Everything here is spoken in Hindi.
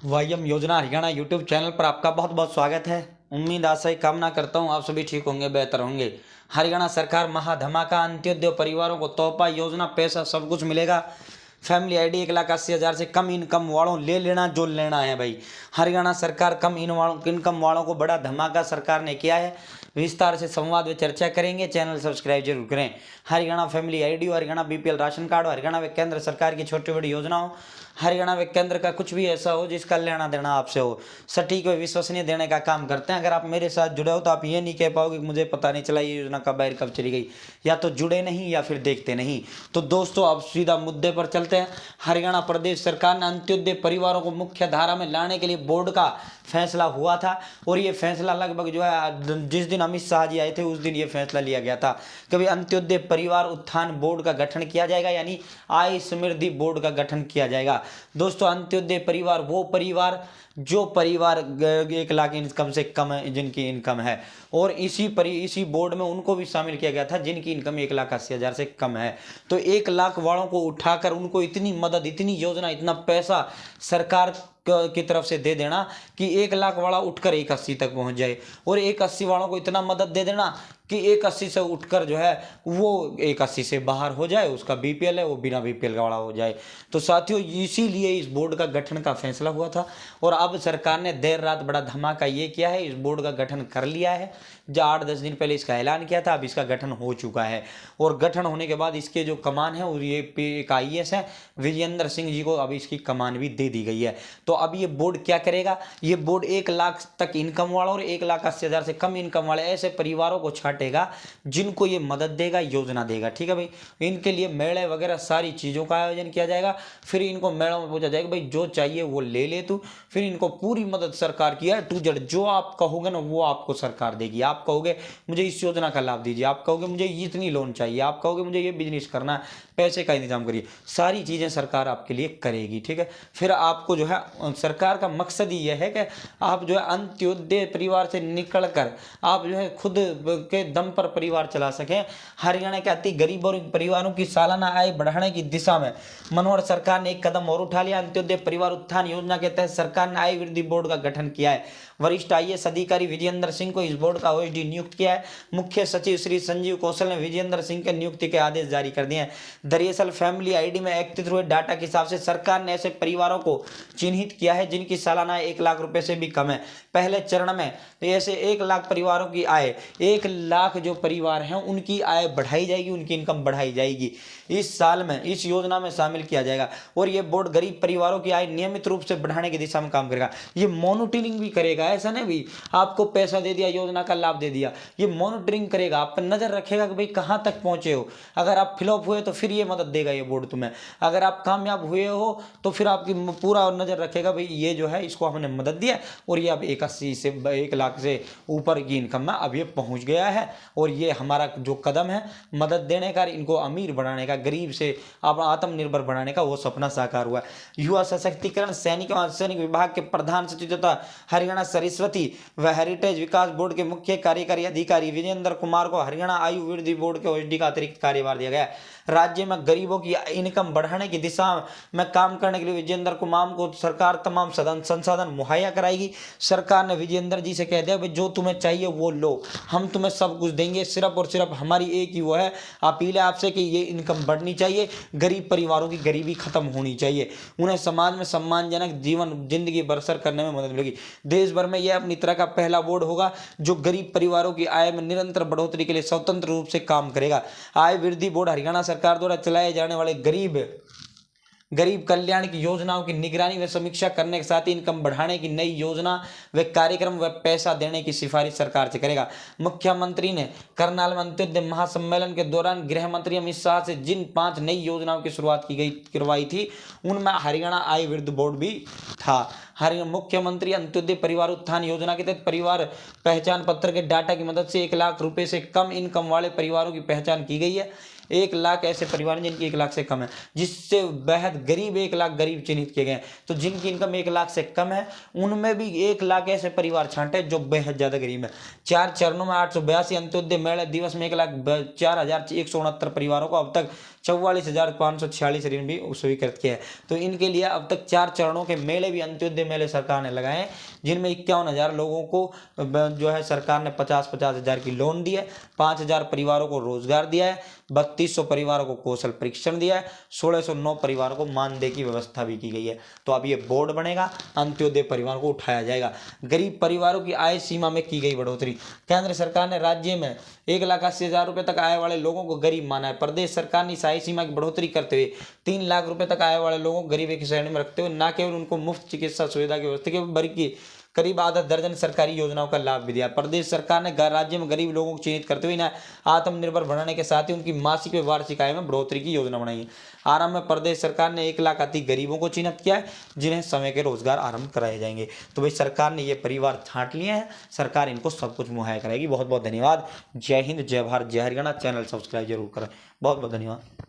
वाईएम योजना हरियाणा यूट्यूब चैनल पर आपका बहुत बहुत स्वागत है। उम्मीद आशा ही कामना करता हूं आप सभी ठीक होंगे, बेहतर होंगे। हरियाणा सरकार महाधमाका, अंत्योदय परिवारों को तोहफा, योजना, पैसा सब कुछ मिलेगा। फैमिली आईडी 1,80,000 से कम इनकम वालों ले लेना जो लेना है भाई। हरियाणा सरकार कम इनकम वालों को बड़ा धमाका सरकार ने किया है। विस्तार से संवाद में चर्चा करेंगे, चैनल सब्सक्राइब जरूर करें। Haryana family ID, Haryana BPL ration card, Haryana व केंद्र सरकार की छोटी बड़ी योजनाओं, हरियाणा व केंद्र का कुछ भी ऐसा हो जिसका लेना देना आपसे हो, सटीक व विश्वसनीय देने का काम करते हैं। अगर आप मेरे साथ जुड़े हो तो आप ये नहीं कह पाओगे कि मुझे पता नहीं चला ये योजना कब आई कब चली गई, या तो जुड़े नहीं या फिर देखते नहीं। तो दोस्तों अब सीधा मुद्दे पर चलते हैं। हरियाणा प्रदेश सरकार ने अंत्योदय परिवारों को मुख्य धारा में लाने के लिए बोर्ड का फैसला हुआ था, और ये फैसला लगभग जो है जिस दिन अमित शाह जी आए थे उस दिन ये फैसला लिया गया था कि भाई अंत्योदय परिवार उत्थान बोर्ड का गठन किया जाएगा, यानी आय समृद्धि बोर्ड का गठन किया जाएगा। दोस्तों अंत्योदय परिवार वो परिवार जो परिवार 1 लाख इनकम से कम है, जिनकी इनकम है, और इसी बोर्ड में उनको भी शामिल किया गया था जिनकी इनकम 1,80,000 से कम है। तो 1 लाख वालों को उठाकर उनको इतनी मदद, इतनी योजना, इतना पैसा सरकार की तरफ से दे देना कि 1 लाख वाला उठकर 180 तक पहुंच जाए, और 180 वालों को इतना मदद दे देना कि 180 से उठकर जो है वो 180 से बाहर हो जाए, उसका बीपीएल है वो बिना बीपीएल का वाला हो जाए। तो साथियों इसीलिए इस बोर्ड का गठन का फैसला हुआ था, और अब सरकार ने देर रात बड़ा धमाका ये किया है, इस बोर्ड का गठन कर लिया है। जो 8-10 दिन पहले इसका ऐलान किया था, अब इसका गठन हो चुका है, और गठन होने के बाद इसके जो कमान है, और ये एक IAS है विजेंद्र सिंह जी को अब इसकी कमान भी दे दी गई है। तो अब ये बोर्ड क्या करेगा, ये बोर्ड 1 लाख तक इनकम वालों और 1,80,000 से कम इनकम वाले ऐसे परिवारों को छाटेगा जिनको ये मदद देगा, योजना देगा। ठीक है भाई, इनके लिए मेले वगैरह सारी चीज़ों का आयोजन किया जाएगा। फिर इनको मेलों में पूछा जाएगा भाई जो चाहिए वो ले ले तू, फिर इनको पूरी मदद सरकार की है टू जेड, जो आप कहोगे ना वो आपको सरकार देगी। आप कहोगे मुझे इस योजना का लाभ दीजिए, आप कहोगे मुझे इतनी लोन चाहिए, आप कहोगे मुझे ये बिजनेस करना है, पैसे का इंतजाम करिए, सारी चीज़ें सरकार आपके लिए करेगी। ठीक है, फिर आपको जो है सरकार का मकसद ही यह है कि आप जो है अंत्योदय परिवार से निकल कर आप जो है खुद के दम पर परिवार चला सकें। हरियाणा के अति गरीब और परिवारों की सालाना आय बढ़ाने की दिशा में मनोहर सरकार ने एक कदम और उठा लिया। अंत्योदय परिवार उत्थान योजना के तहत सरकार ने आय वृद्धि बोर्ड का गठन किया है। वरिष्ठ IAS अधिकारी विजेंद्र सिंह को इस बोर्ड का OSD नियुक्त किया है। मुख्य सचिव श्री संजीव कौशल ने विजेंद्र सिंह के नियुक्ति के आदेश जारी कर दिए हैं। दरअसल फैमिली आईडी में एकत्रित हुए डाटा के हिसाब से सरकार ने ऐसे परिवारों को चिन्हित किया है जिनकी सालाना आय 1 लाख रुपए से भी कम है। पहले चरण में ऐसे 1 लाख परिवारों की आय, 1 लाख जो परिवार हैं उनकी आय बढ़ाई जाएगी, उनकी इनकम बढ़ाई जाएगी। इस साल में इस योजना में शामिल किया जाएगा, और ये बोर्ड गरीब परिवारों की आय नियमित रूप से बढ़ाने की दिशा में काम करेगा। ये मॉनिटरिंग भी करेगा, ऐसा नहीं भी आपको पैसा दे दिया, योजना का लाभ दे दिया, ये मॉनिटरिंग करेगा, आप पर नजर रखेगा कि भाई कहाँ तक पहुंचे हो। अगर आप फ्लॉप हुए तो फिर ये मदद देगा ये बोर्ड तुम्हें, अगर आप कामयाब हुए हो तो फिर आपकी पूरा नजर रखेगा भाई ये जो है इसको हमने मदद दिया, और ये अब 180 से 1 लाख से ऊपर की इनकम में अब ये पहुंच गया है, और ये हमारा जो कदम है मदद देने का, इनको अमीर बनाने का, गरीब से आत्मनिर्भर बनाने का, वो सपना साकार हुआ। युवा सशक्तिकरण सैनिक विभाग के प्रधान सचिव तथा हरियाणा सरस्वती व हेरिटेज विकास बोर्ड के मुख्य कार्यकारी अधिकारी विजेंद्र कुमार को हरियाणा आयु वृद्धि बोर्ड के OSD का अतिरिक्त कार्यभार दिया गया है। राज्य में गरीबों की इनकम बढ़ाने की दिशा में काम करने के लिए विजेंद्र कुमार को सरकार तमाम संसाधन मुहैया कराएगी। सरकार ने विजेंद्र जी से कह दिया भाई जो तुम्हें चाहिए वो लो, हम तुम्हें सब कुछ देंगे, सिर्फ और सिर्फ हमारी एक ही वो है अपील है आपसे कि ये इनकम बढ़नी चाहिए, गरीब परिवारों की गरीबी खत्म होनी चाहिए, उन्हें समाज में सम्मानजनक जिंदगी बसर करने में मदद मिलेगी। देश भर में यह अपनी तरह का पहला बोर्ड होगा जो गरीब परिवारों की आय में निरंतर बढ़ोतरी के लिए स्वतंत्र रूप से काम करेगा। आय वृद्धि बोर्ड हरियाणा सरकार द्वारा चलाए जाने वाले गरीब कल्याण की योजनाओं की निगरानी व समीक्षा करने के साथ ही इनकम बढ़ाने की नई योजना व कार्यक्रम व पैसा देने की सिफारिश सरकार से करेगा। मुख्यमंत्री ने करनाल में अंत्योदय महासम्मेलन के दौरान गृह मंत्री अमित शाह से जिन 5 नई योजनाओं की शुरुआत करवाई थी उनमें हरियाणा आय वृद्धि बोर्ड भी था। हरियाणा मुख्यमंत्री अंत्योदय परिवार उत्थान योजना के तहत परिवार पहचान पत्र के डाटा की मदद से 1 लाख रुपए से कम इनकम वाले परिवारों की पहचान की गई है। 1 लाख ऐसे परिवार हैं जिनकी 1 लाख से कम है, जिससे बेहद गरीब 1 लाख गरीब चिन्हित किए गए हैं। तो जिनकी इनकम 1 लाख से कम है उनमें भी 1 लाख ऐसे परिवार छांटे जो बेहद ज़्यादा गरीब है। 4 चरणों में 882 अंत्योदय मेले दिवस में 1,04,169 परिवारों को अब तक 44,546 ऋण भी स्वीकृत किया है। तो इनके लिए अब तक 4 चरणों के मेले भी, अंत्योदय मेले सरकार ने लगाए हैं, जिनमें 51,000 लोगों को जो है सरकार ने 50-50 हज़ार की लोन दी है, 5,000 परिवारों को रोजगार दिया है, 3200 परिवारों को कौशल प्रशिक्षण दिया है, 1609 परिवारों को मानदेय की व्यवस्था भी की गई है। तो अब ये बोर्ड बनेगा, अंत्योदय परिवारों को उठाया जाएगा। गरीब परिवारों की आय सीमा में की गई बढ़ोतरी। केंद्र सरकार ने राज्य में 1,80,000 रुपये तक आय वाले लोगों को गरीब माना है। प्रदेश सरकार ने इस आय सीमा की बढ़ोतरी करते हुए 3 लाख रुपए तक आय वाले लोगों को गरीबी की श्रेणी में रखते हुए न केवल उनको मुफ्त चिकित्सा सुविधा की व्यवस्था की, बल्कि करीब आधा दर्जन सरकारी योजनाओं का लाभ भी दिया। प्रदेश सरकार ने राज्य में गरीब लोगों को चिन्हित करते हुए इन्हें आत्मनिर्भर बनाने के साथ ही उनकी मासिक व वार्षिक आय में बढ़ोतरी की योजना बनाई है। आरंभ में प्रदेश सरकार ने 1 लाख अति गरीबों को चिन्हित किया है, जिन्हें समय के रोजगार आरंभ कराए जाएंगे। तो भाई सरकार ने ये परिवार छांट लिए हैं, सरकार इनको सब कुछ मुहैया कराएगी। बहुत बहुत धन्यवाद। जय हिंद, जय भारत, जय हरियाणा। चैनल सब्सक्राइब जरूर करें। बहुत बहुत धन्यवाद।